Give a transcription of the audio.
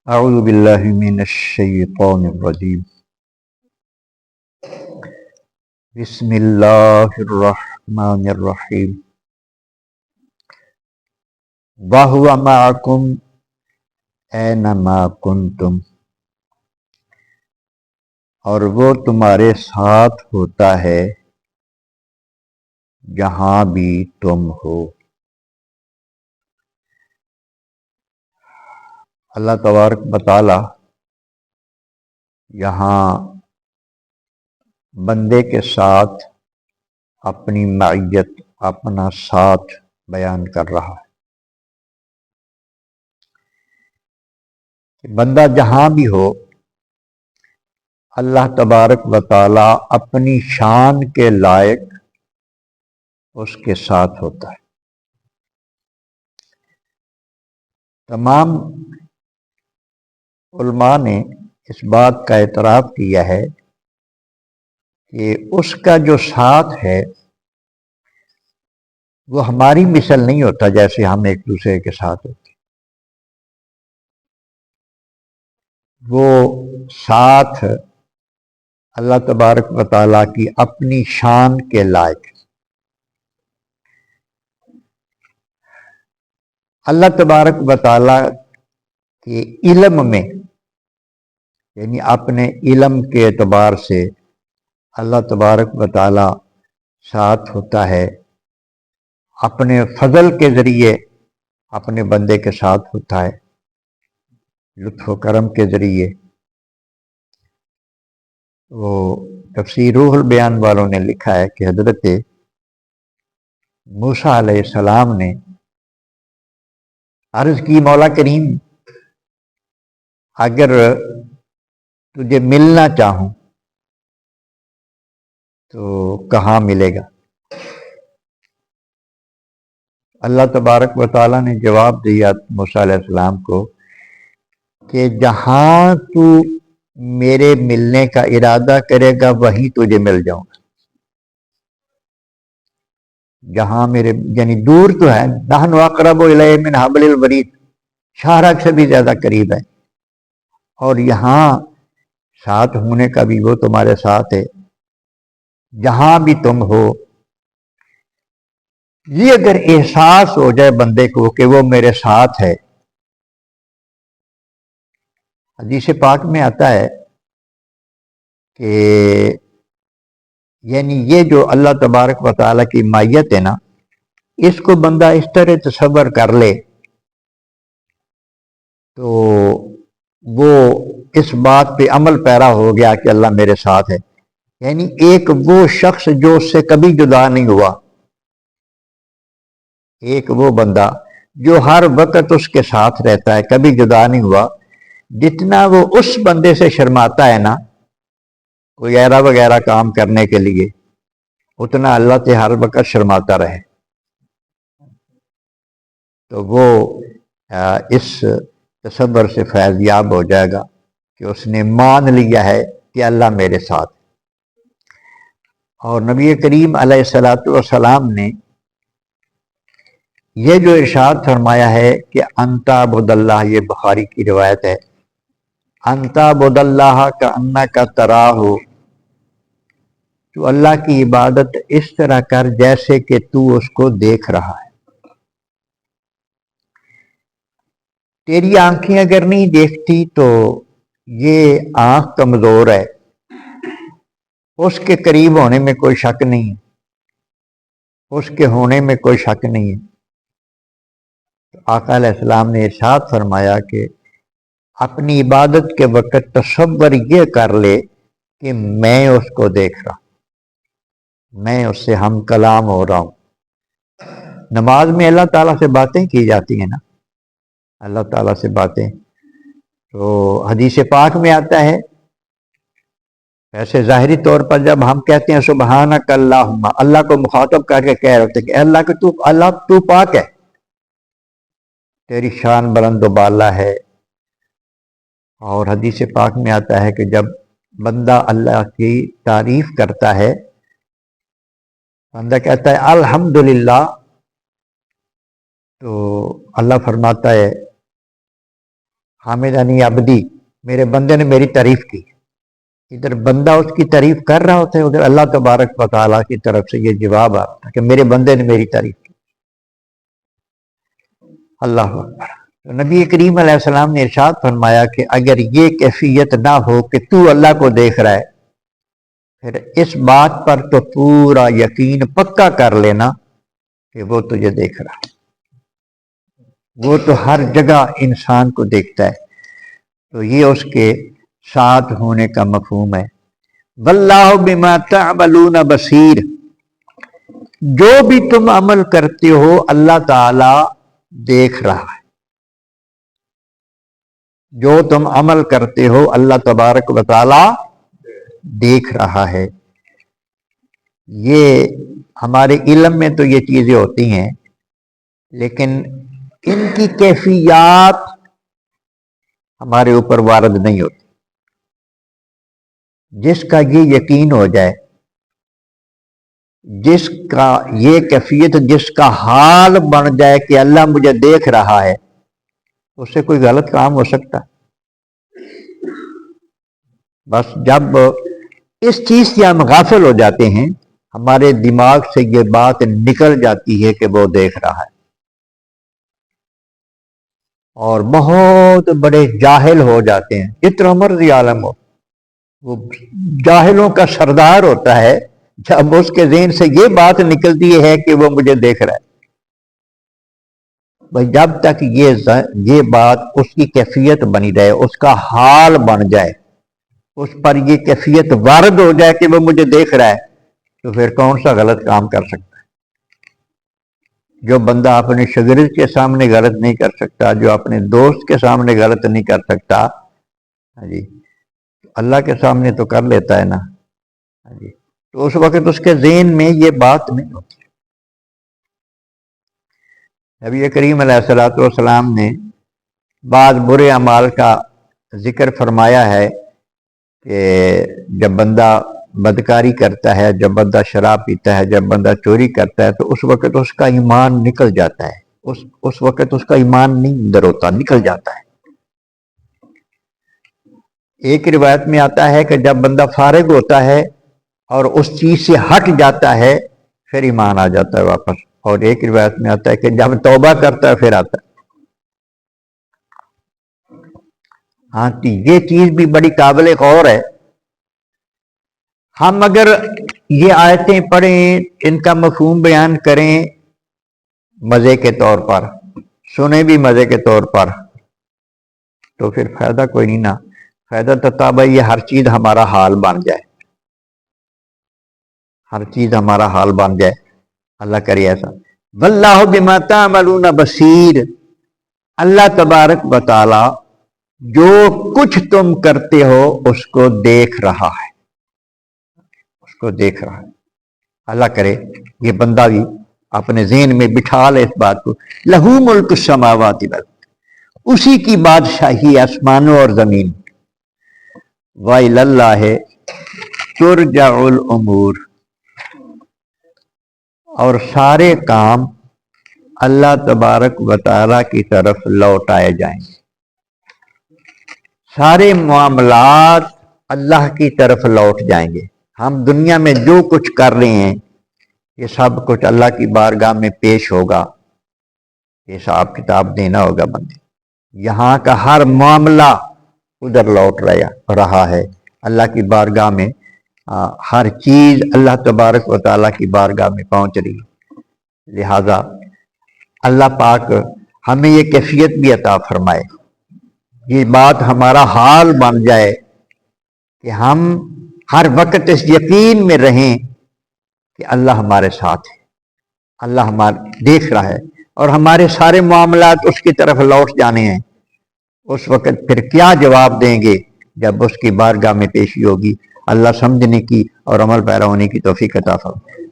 اعوذ باللہ من الشیطان الرجیم بسم اللہ الرحمن الرحیم وَهُوَ مَعَكُمْ أَيْنَمَا كُنْتُمْ، اور وہ تمہارے ساتھ ہوتا ہے جہاں بھی تم ہو۔ اللہ تبارک و تعالی یہاں بندے کے ساتھ اپنی معیت، اپنا ساتھ بیان کر رہا ہے کہ بندہ جہاں بھی ہو، اللہ تبارک و تعالی اپنی شان کے لائق اس کے ساتھ ہوتا ہے۔ تمام علماء نے اس بات کا اعتراف کیا ہے کہ اس کا جو ساتھ ہے وہ ہماری مثل نہیں ہوتا جیسے ہم ایک دوسرے کے ساتھ ہوتے، وہ ساتھ اللہ تبارک و تعالیٰ کی اپنی شان کے لائق ہے۔ اللہ تبارک و تعالیٰ کے علم میں، یعنی اپنے علم کے اعتبار سے اللہ تبارک و تعالیٰ ساتھ ہوتا ہے، اپنے فضل کے ذریعے اپنے بندے کے ساتھ ہوتا ہے، لطف و کرم کے ذریعے۔ وہ تفسیر روح البیان والوں نے لکھا ہے کہ حضرت موسیٰ علیہ السلام نے عرض کی، مولا کریم اگر تجھے ملنا چاہوں تو کہاں ملے گا؟ اللہ تبارک و تعالیٰ نے جواب دیا موسیٰ علیہ السلام کو کہ جہاں تو میرے ملنے کا ارادہ کرے گا وہیں تجھے مل جاؤں گا۔ جہاں میرے، یعنی دور تو ہے، نحن اقرب الیہ من حبل الورید، شاہراہ سے بھی زیادہ قریب ہے، اور یہاں ساتھ ہونے کا بھی وہ تمہارے ساتھ ہے جہاں بھی تم ہو۔ یہ اگر احساس ہو جائے بندے کو کہ وہ میرے ساتھ ہے، حدیث پاک میں آتا ہے کہ یعنی یہ جو اللہ تبارک و تعالیٰ کی مائیت ہے نا، اس کو بندہ اس طرح تصور کر لے تو وہ اس بات پہ عمل پیرا ہو گیا کہ اللہ میرے ساتھ ہے۔ یعنی ایک وہ شخص جو اس سے کبھی جدا نہیں ہوا، ایک وہ بندہ جو ہر وقت اس کے ساتھ رہتا ہے، کبھی جدا نہیں ہوا، جتنا وہ اس بندے سے شرماتا ہے نا کوئی ایرا وغیرہ کام کرنے کے لیے، اتنا اللہ سے ہر وقت شرماتا رہے، تو وہ اس تصور سے فیض یاب ہو جائے گا کہ اس نے مان لیا ہے کہ اللہ میرے ساتھ۔ اور نبی کریم علیہ الصلوۃ والسلام نے یہ جو ارشاد فرمایا ہے کہ انتا عبد اللہ، یہ بخاری کی روایت ہے، انتا عبد اللہ کا انا کا تراہ، تو اللہ کی عبادت اس طرح کر جیسے کہ تو اس کو دیکھ رہا ہے۔ تیری آنکھیں اگر نہیں دیکھتی تو یہ آنکھ کمزور ہے، اس کے قریب ہونے میں کوئی شک نہیں ہے، اس کے ہونے میں کوئی شک نہیں ہے۔ آقا علیہ السلام نے ارشاد فرمایا کہ اپنی عبادت کے وقت تصور یہ کر لے کہ میں اس کو دیکھ رہا ہوں، میں اس سے ہم کلام ہو رہا ہوں۔ نماز میں اللہ تعالیٰ سے باتیں کی جاتی ہیں نا، اللہ تعالیٰ سے باتیں، تو حدیث پاک میں آتا ہے، ایسے ظاہری طور پر جب ہم کہتے ہیں سبحانک اللہم، اللہ کو مخاطب کر کے کہہ رہے کہ اللہ کہ تو پاک ہے، تیری شان بلند و بالا ہے۔ اور حدیث پاک میں آتا ہے کہ جب بندہ اللہ کی تعریف کرتا ہے، بندہ کہتا ہے الحمدللہ، تو اللہ فرماتا ہے حامدنی عبدی، میرے بندے نے میری تعریف کی. ادھر بندہ اس کی تعریف کر رہا ہوتا ہے، ادھر اللہ تبارک و تعالیٰ کی طرف سے یہ جواب آتا ہے کہ میرے بندے نے میری تعریف کی. اللہ اکبر. تو نبی کریم علیہ السلام نے ارشاد فرمایا کہ اگر یہ کیفیت نہ ہو کہ تو اللہ کو دیکھ رہا ہے، پھر اس بات پر تو پورا یقین پکا کر لینا کہ وہ تجھے دیکھ رہا ہے. وہ تو ہر جگہ انسان کو دیکھتا ہے. تو یہ اس کے ساتھ ہونے کا مفہوم ہے. واللہ بما تعملون بصیر، جو بھی تم عمل کرتے ہو اللہ تعالی دیکھ رہا ہے. جو تم عمل کرتے ہو اللہ تبارک و تعالی دیکھ رہا ہے. یہ ہمارے علم میں تو یہ چیزیں ہوتی ہیں، لیکن ان کی کیفیات ہمارے اوپر وارد نہیں ہوتی. جس کا یہ یقین ہو جائے، جس کا یہ کیفیت، جس کا حال بن جائے کہ اللہ مجھے دیکھ رہا ہے، اس سے کوئی غلط کام ہو سکتا؟ بس جب اس چیز سے ہم غافل ہو جاتے ہیں، ہمارے دماغ سے یہ بات نکل جاتی ہے کہ وہ دیکھ رہا ہے، اور بہت بڑے جاہل ہو جاتے ہیں. جتنا مرضی عالم ہو، وہ جاہلوں کا سردار ہوتا ہے جب اس کے ذہن سے یہ بات نکلتی ہے کہ وہ مجھے دیکھ رہا ہے. بھائی جب تک یہ بات اس کی کیفیت بنی رہے، اس کا حال بن جائے، اس پر یہ کیفیت وارد ہو جائے کہ وہ مجھے دیکھ رہا ہے، تو پھر کون سا غلط کام کر سکتا ہے؟ جو بندہ اپنے شاگرد کے سامنے غلط نہیں کر سکتا، جو اپنے دوست کے سامنے غلط نہیں کر سکتا، جی اللہ کے سامنے تو کر لیتا ہے نا. جی تو اس وقت اس کے ذہن میں یہ بات نہیں ہوتی. نبی کریم علیہ الصلوۃ والسلام نے بعض برے اعمال کا ذکر فرمایا ہے کہ جب بندہ بدکاری کرتا ہے، جب بندہ شراب پیتا ہے، جب بندہ چوری کرتا ہے، تو اس وقت اس کا ایمان نکل جاتا ہے. اس وقت اس کا ایمان نہیں اندر ہوتا، نکل جاتا ہے. ایک روایت میں آتا ہے کہ جب بندہ فارغ ہوتا ہے اور اس چیز سے ہٹ جاتا ہے، پھر ایمان آ جاتا ہے واپس. اور ایک روایت میں آتا ہے کہ جب توبہ کرتا ہے پھر آتا ہے. ہاں تو یہ چیز بھی بڑی قابل غور ہے. ہم اگر یہ آیتیں پڑھیں، ان کا مفہوم بیان کریں مزے کے طور پر، سنیں بھی مزے کے طور پر، تو پھر فائدہ کوئی نہیں نا. فائدہ تو تب ہے یہ ہر چیز ہمارا حال بن جائے، ہر چیز ہمارا حال بن جائے. اللہ کرے ایسا. واللہ بما تعملون بصیر، اللہ تبارک و تعالی جو کچھ تم کرتے ہو اس کو دیکھ رہا ہے، اس کو دیکھ رہا ہے. اللہ کرے یہ بندہ بھی اپنے ذہن میں بٹھا لے اس بات کو. لہو ملک السماوات والارض، اسی کی بادشاہی آسمانوں اور زمین. وَإِلَى اللَّهِ تُرْجَعُ الْأُمُورُ، اور سارے کام اللہ تبارک و تعالیٰ کی طرف لوٹائے جائیں گے. سارے معاملات اللہ کی طرف لوٹ جائیں گے. ہم دنیا میں جو کچھ کر رہے ہیں یہ سب کچھ اللہ کی بارگاہ میں پیش ہوگا، حساب کتاب دینا ہوگا بندے. یہاں کا ہر معاملہ ادھر لوٹ رہا ہے اللہ کی بارگاہ میں. ہر چیز اللہ تبارک و تعالیٰ کی بارگاہ میں پہنچ رہی ہے. لہذا اللہ پاک ہمیں یہ کیفیت بھی عطا فرمائے، یہ بات ہمارا حال بن جائے کہ ہم ہر وقت اس یقین میں رہیں کہ اللہ ہمارے ساتھ ہے، اللہ ہمارے دیکھ رہا ہے، اور ہمارے سارے معاملات اس کی طرف لوٹ جانے ہیں. اس وقت پھر کیا جواب دیں گے جب اس کی بارگاہ میں پیشی ہوگی؟ اللہ سمجھنے کی اور عمل پیرا ہونے کی توفیق عطا فرمائے.